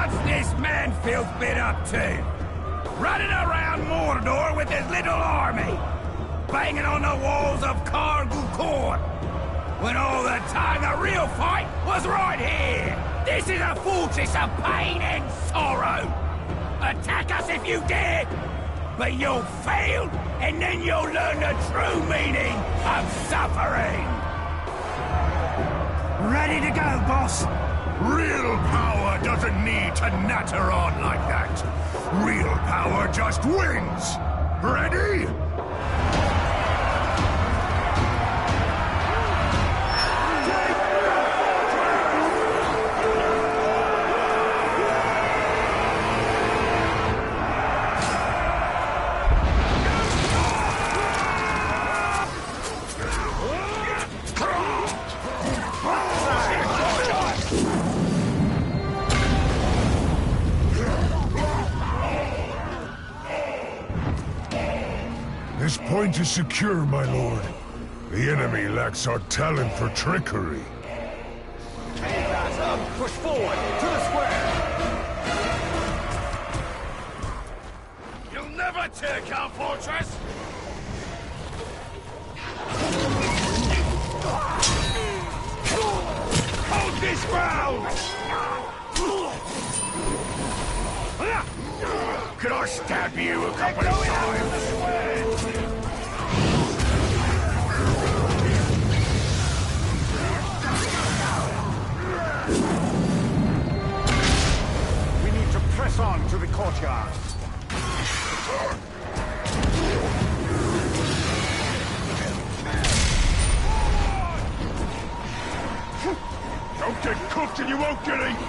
What's this man-filth been up to? Running around Mordor with his little army, banging on the walls of Kargukor, when all the time the real fight was right here! This is a fortress of pain and sorrow! Attack us if you dare, but you'll fail, and then you'll learn the true meaning of suffering! Ready to go, boss? Real power doesn't need to natter on like that. Real power just wins. Ready? This point is secure, my lord. The enemy lacks our talent for trickery. Hands up! Push forward! To the square! You'll never take our fortress! Hold this ground! Could I stab you a couple of times? We need to press on to the courtyard. Don't get cooked and you won't get eaten!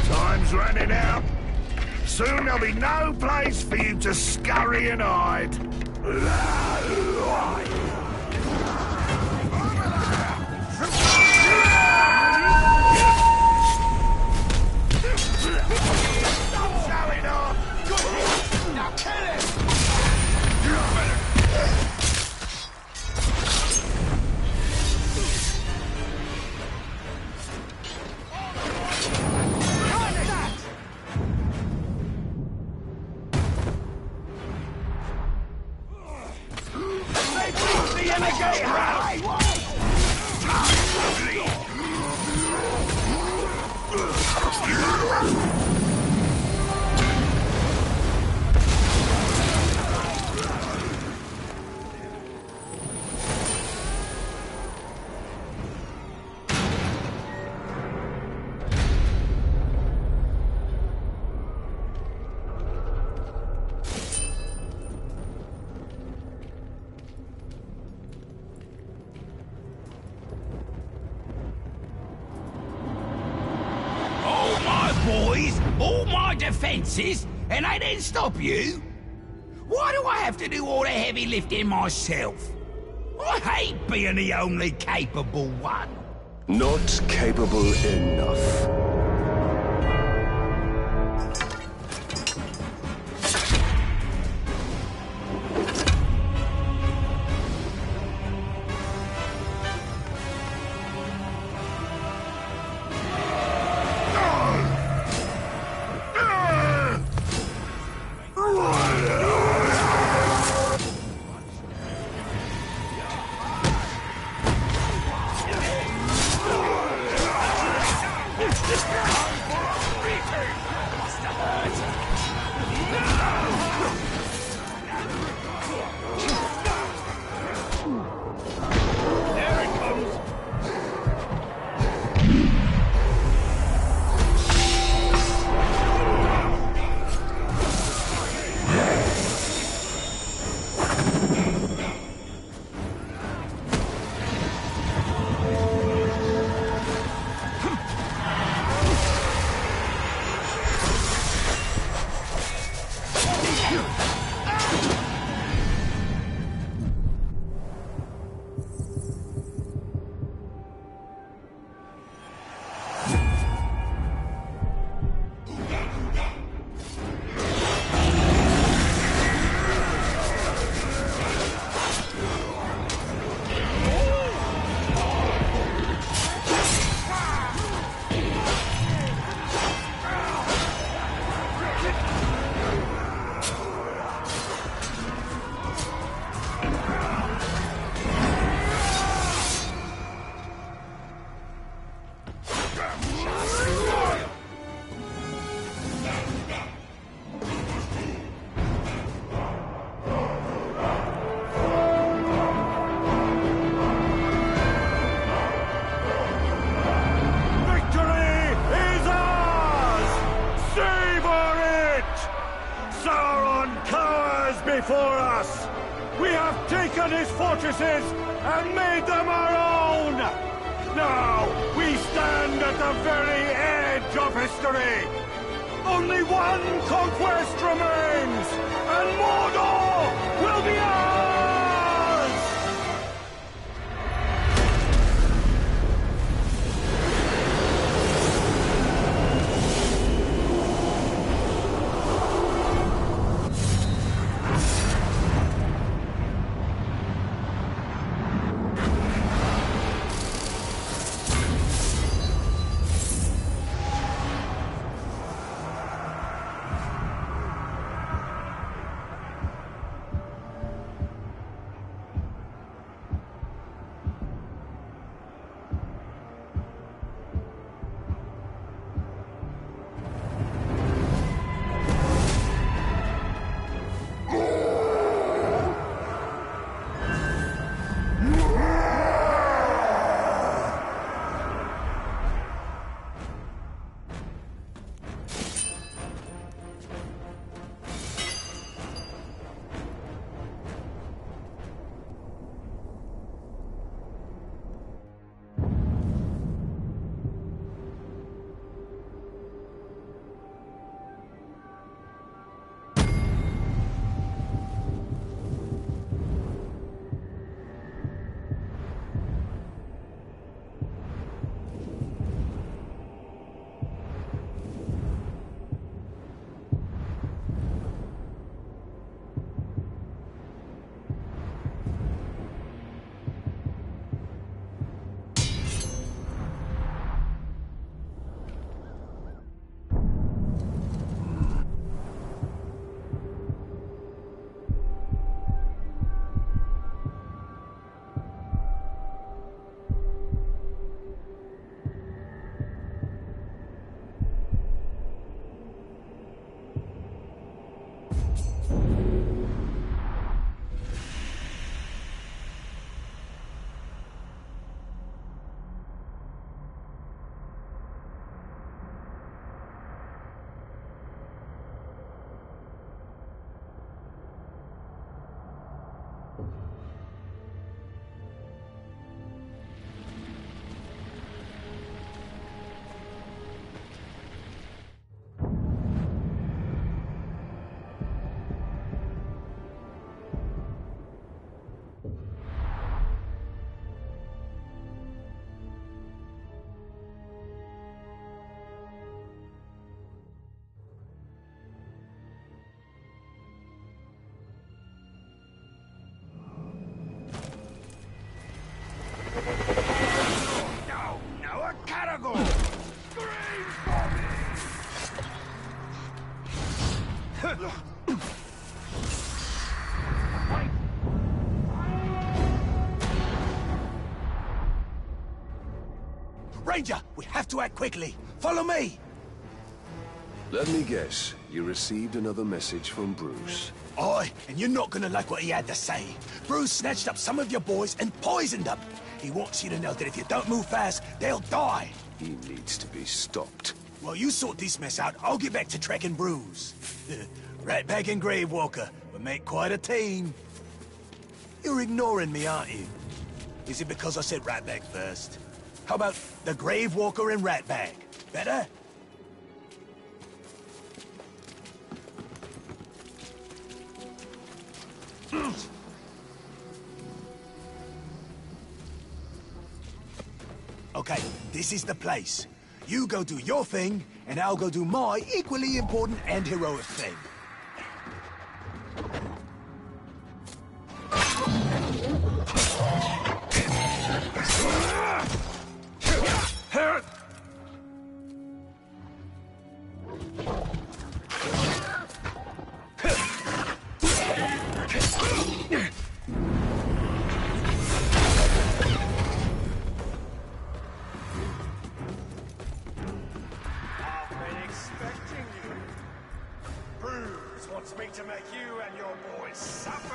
Time's running out. Soon there'll be no place for you to scurry and hide. Stop shouting off! Good! Now kill him! defenses, and they didn't stop you? Why do I have to do all the heavy lifting myself? I hate being the only capable one. Not capable enough. Before us! We have taken his fortresses and made them our own! Now, we stand at the very edge of history! Only one conquest remains, and Mordor will be ours! Ranger, we have to act quickly. Follow me. Let me guess. You received another message from Bruce. Aye, and you're not gonna like what he had to say. Bruce snatched up some of your boys and poisoned them. He wants you to know that if you don't move fast, they'll die. He needs to be stopped. While you sort this mess out, I'll get back to tracking Bruce. Ratbag and Gravewalker, we make quite a team. You're ignoring me, aren't you? Is it because I said Ratbag first? How about the Gravewalker and Ratbag? Better? Okay, this is the place. You go do your thing, and I'll go do my equally important and heroic thing. Wants me to make you and your boys suffer.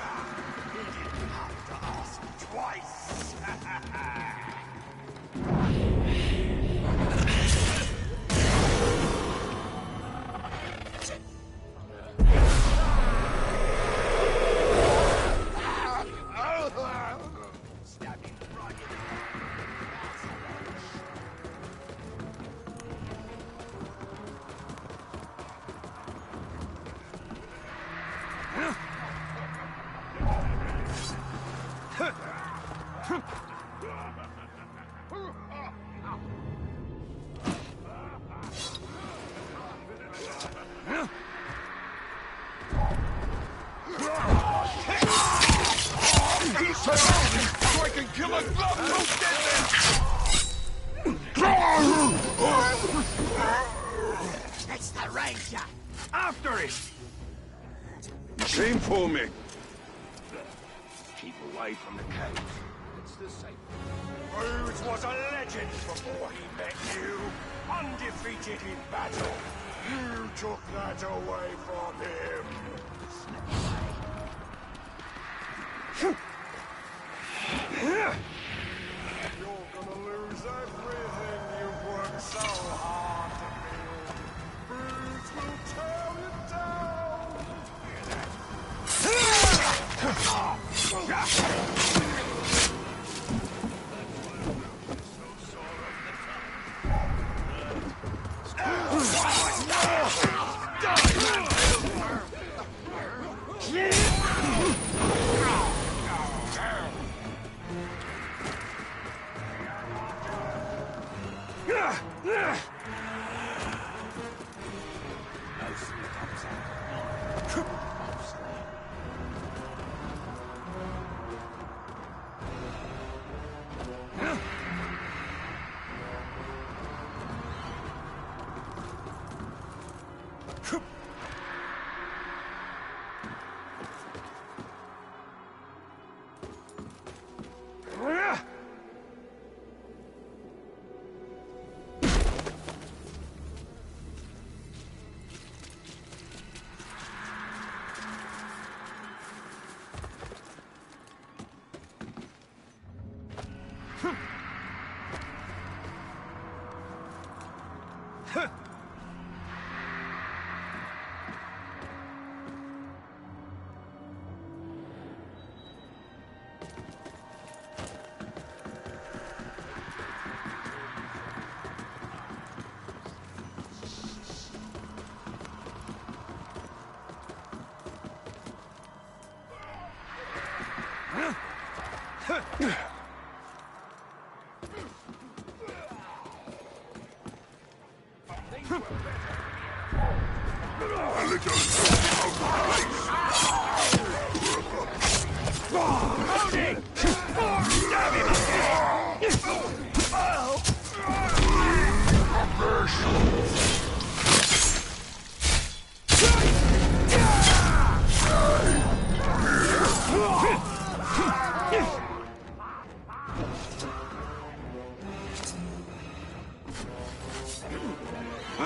He didn't have to ask twice. So I can kill a That's the Ranger! After him! You came for me. Keep away from the cave. It's the safe. Bruce was a legend before he met you. Undefeated in battle. You took that away from him. You're gonna lose everything you've worked so hard to build. Bruce will tear it down.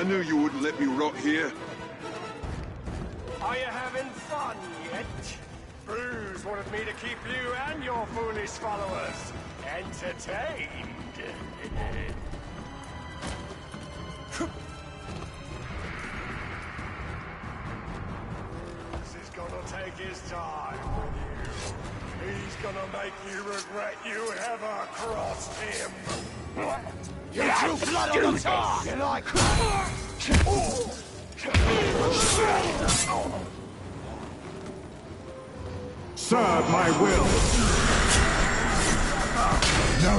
knew you wouldn't let me rot here. Are you having fun yet? Bruce wanted me to keep you and your foolish followers entertained. Bruce is gonna take his time with you. He's gonna make you regret you ever crossed him. You drew blood on the tar! You like that? Serve my will. No,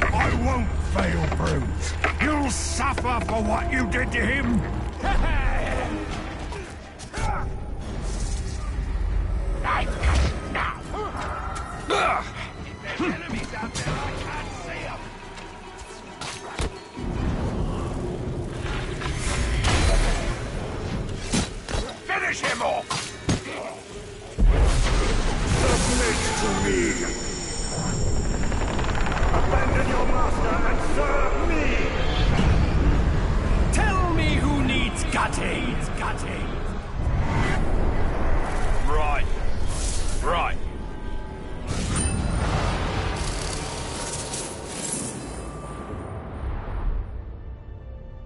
I won't fail, Bruce. You'll suffer for what you did to him. If there's enemies out there, I can't see them. Finish him off! Submit to me! Abandon your master and serve me! Tell me who needs gutting! Right. Right.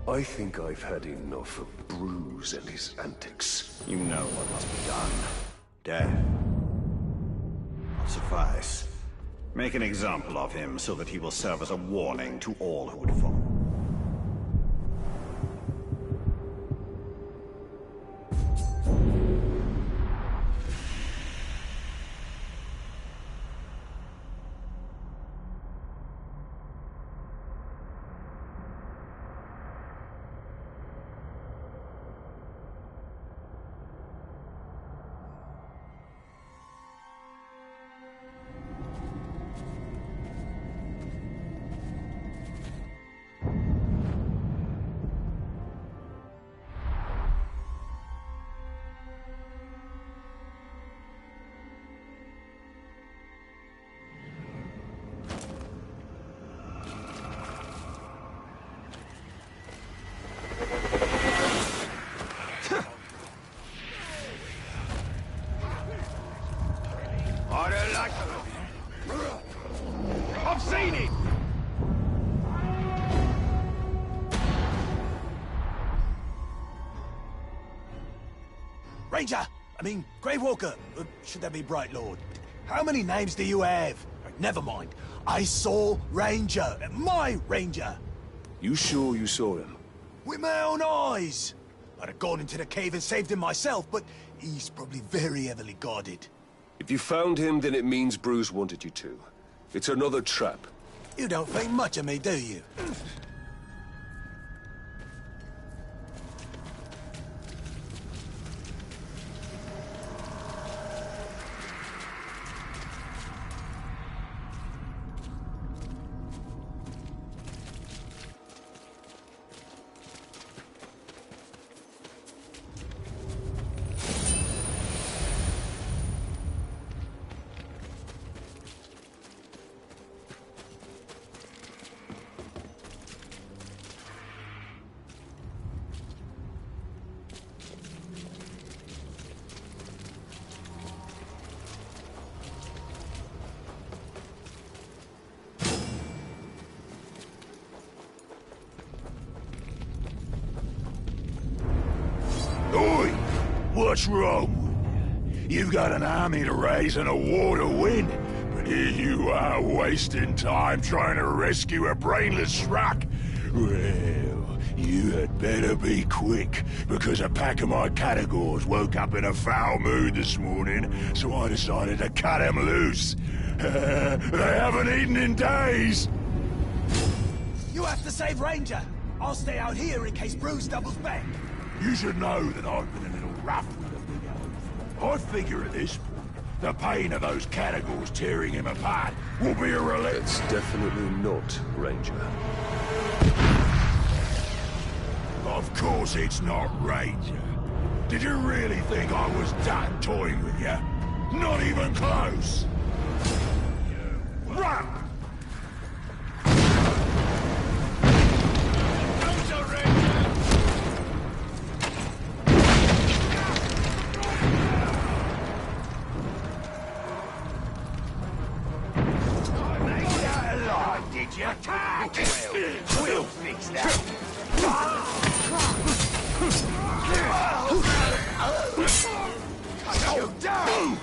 I think I've had enough of Bruce and his antics. You know what must be done. Death. Not suffice. Make an example of him so that he will serve as a warning to all who would follow. I've seen it! Ranger! Gravewalker! Should that be Bright Lord? How many names do you have? Never mind. I saw Ranger. My Ranger! You sure you saw him? With my own eyes! I'd have gone into the cave and saved him myself, but he's probably very heavily guarded. If you found him, then it means Bruce wanted you to. It's another trap. You don't think much of me, do you? Oi! What's wrong with you? You've got an army to raise and a war to win, but here you are wasting time trying to rescue a brainless schmuck. Well, you had better be quick, because a pack of my categories woke up in a foul mood this morning, so I decided to cut them loose. They haven't eaten in days! You have to save Ranger! I'll stay out here in case Bruce doubles back. You should know that I've been a little rough with the big elf. I figure at this point, the pain of those categories tearing him apart will be a relief. It's definitely not Ranger. Of course it's not Ranger. Did you really think I was done toying with you? Not even close! Run! did you? Attack! We'll fix that. Cut you down!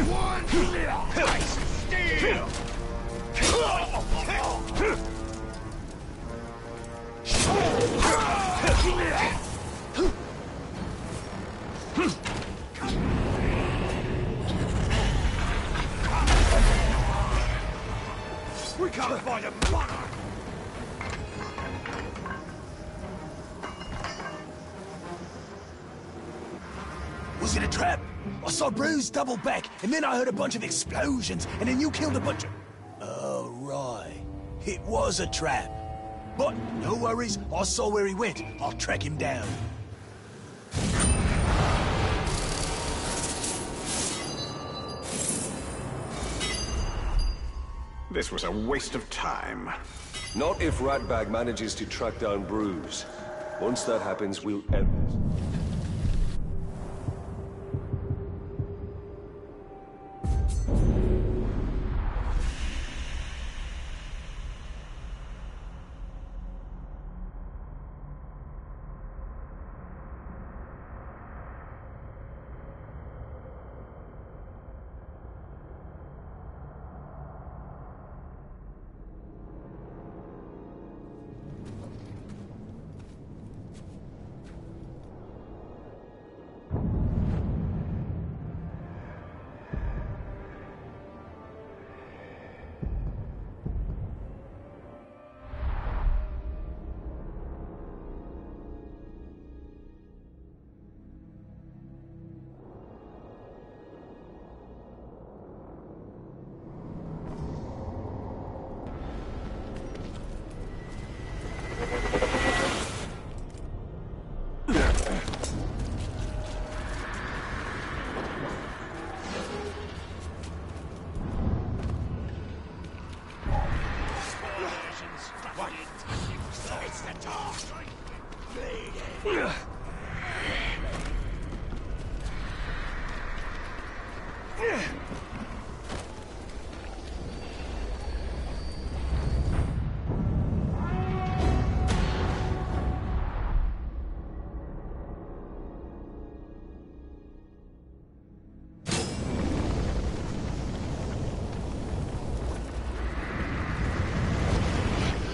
One ice steel! We can't find a monarch! Was it a trap? I saw Bruce double back, and then I heard a bunch of explosions, and then you killed a bunch of... Oh, right. It was a trap. But, no worries, I saw where he went. I'll track him down. This was a waste of time. Not if Ratbag manages to track down Bruce. Once that happens, we'll end this.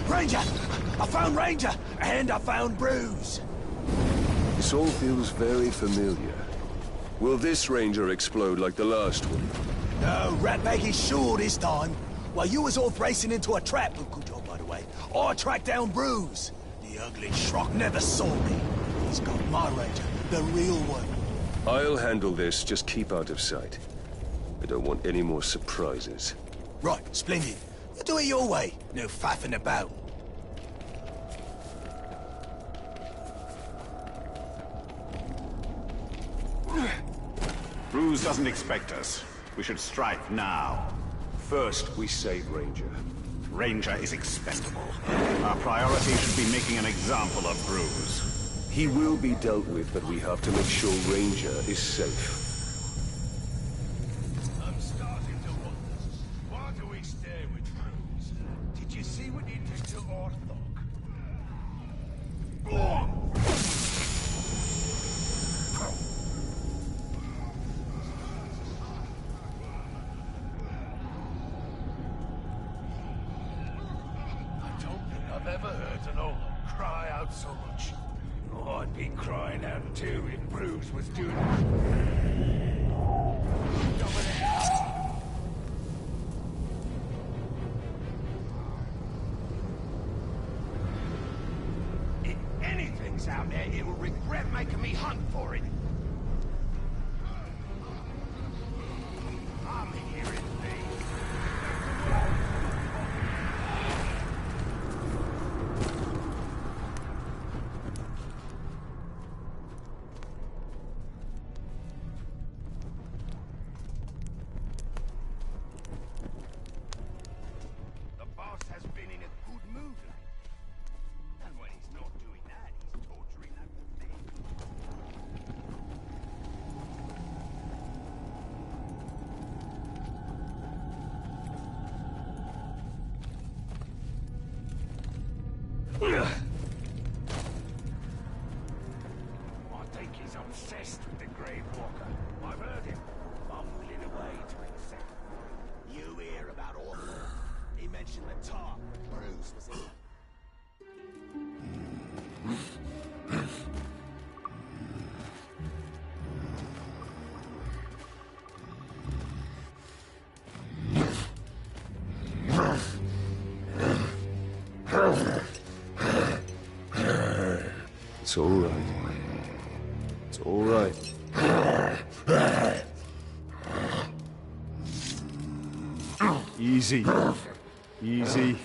Ranger! I found Ranger! And I found Bruce! This all feels very familiar. Will this Ranger explode like the last one? No, Ratbag is sure this time. While you was off racing into a trap, good job by the way, I tracked down Bruce. The ugly schrock never saw me. He's got my Ranger, the real one. I'll handle this, just keep out of sight. I don't want any more surprises. Right, splendid. You do it your way, no faffing about. Bruce doesn't expect us. We should strike now. First, we save Ranger. Ranger is expendable. Our priority should be making an example of Bruce. He will be dealt with, but we have to make sure Ranger is safe. I'm starting to wonder. Why do we stay with Bruce? Did you see what he did to Orthoc? I've ever heard an old cry out so much. Oh, I'd be crying out too if Bruce was doing over there. If anything's out there, it will regret making me hunt for it. I'm hearing things. messed with the Grave Walker. I've heard him mumbling away to himself. You hear about Orphan? He mentioned the top. Bruce was it? It's all right. It's all right. Easy. Easy.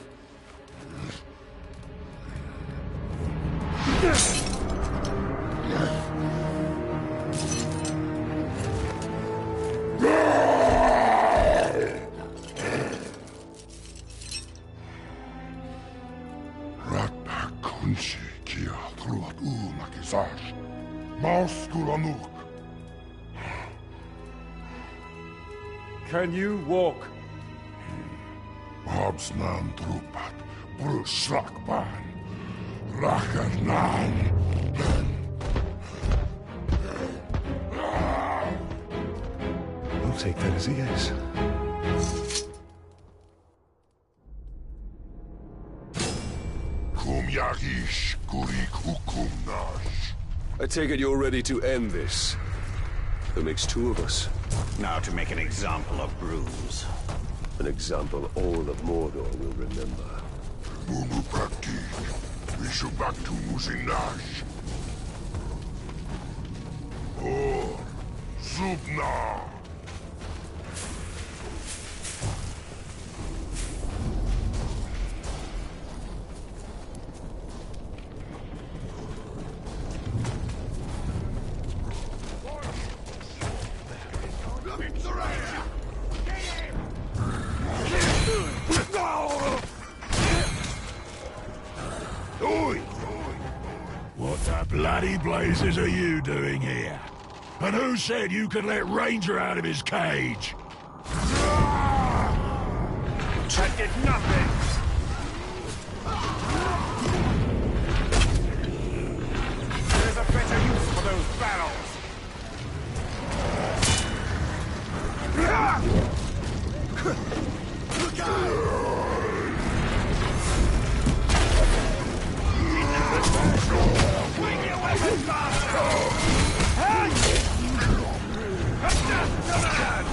Can you walk? Habsnan trupat, Bruslakban, Rakarnan. I'll take that as a yes. Kum yagish kurik hukumnash. I take it you're ready to end this. That makes two of us. Now to make an example of Bruce. An example all of Mordor will remember. Munu praktik, back to Musinash. Oh, Subna. What the bloody blazes are you doing here? And who said you could let Ranger out of his cage? That did nothing! There's a better use for those barrels! Look out! Bring your weapons, master! Hey! Death to man!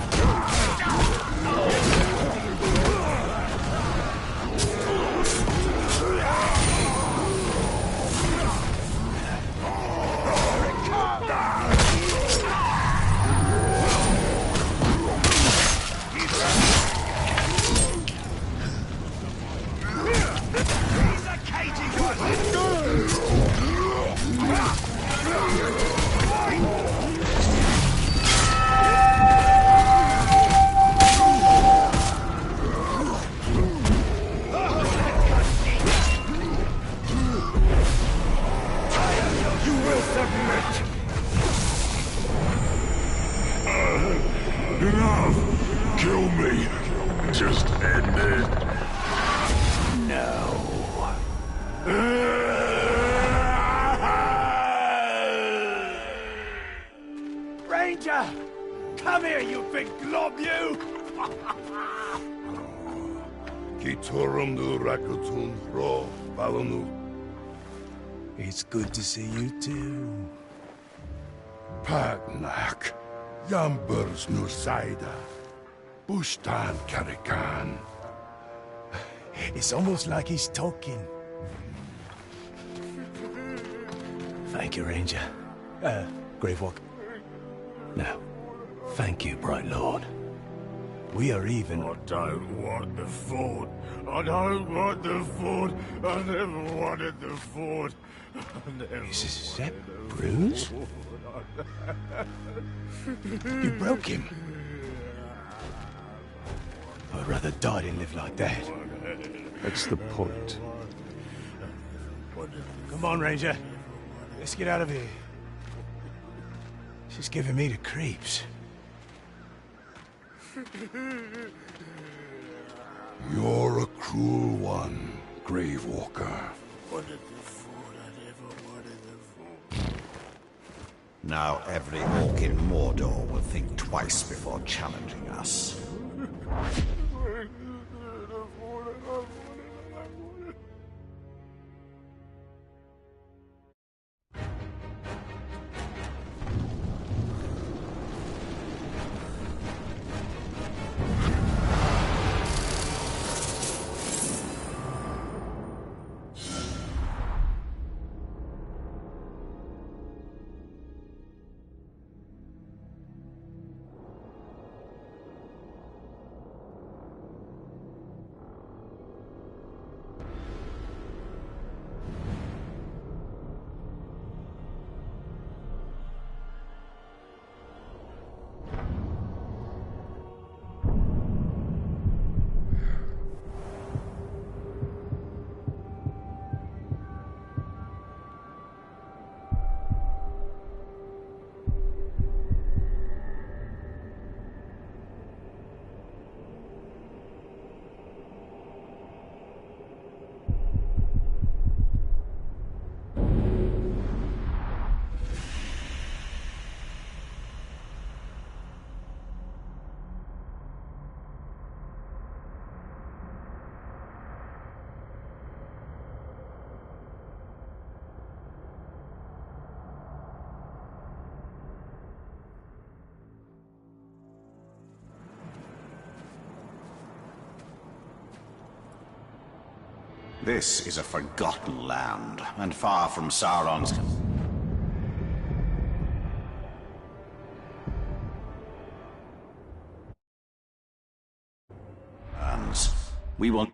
He's a cagey one! Enough! Kill me! Just end it! No. Ranger! Come here, you big glob, you! Kitorumdu Rakutun Ro Balunu. It's good to see you too. Pagnak. Yambers Nusaida. Bustan Karikan. It's almost like he's talking. Thank you, Ranger. Gravewalk. No. Thank you, Bright Lord. We are even. I don't want the fort. I don't want the fort. I never wanted the fort. Is that Bruce? You broke him. I'd rather die than live like that. That's the point. Come on, Ranger. Let's get out of here. She's giving me the creeps. You're a cruel one, Gravewalker. Now every orc in Mordor will think twice before challenging us. This is a forgotten land, and far from Sauron's... We will...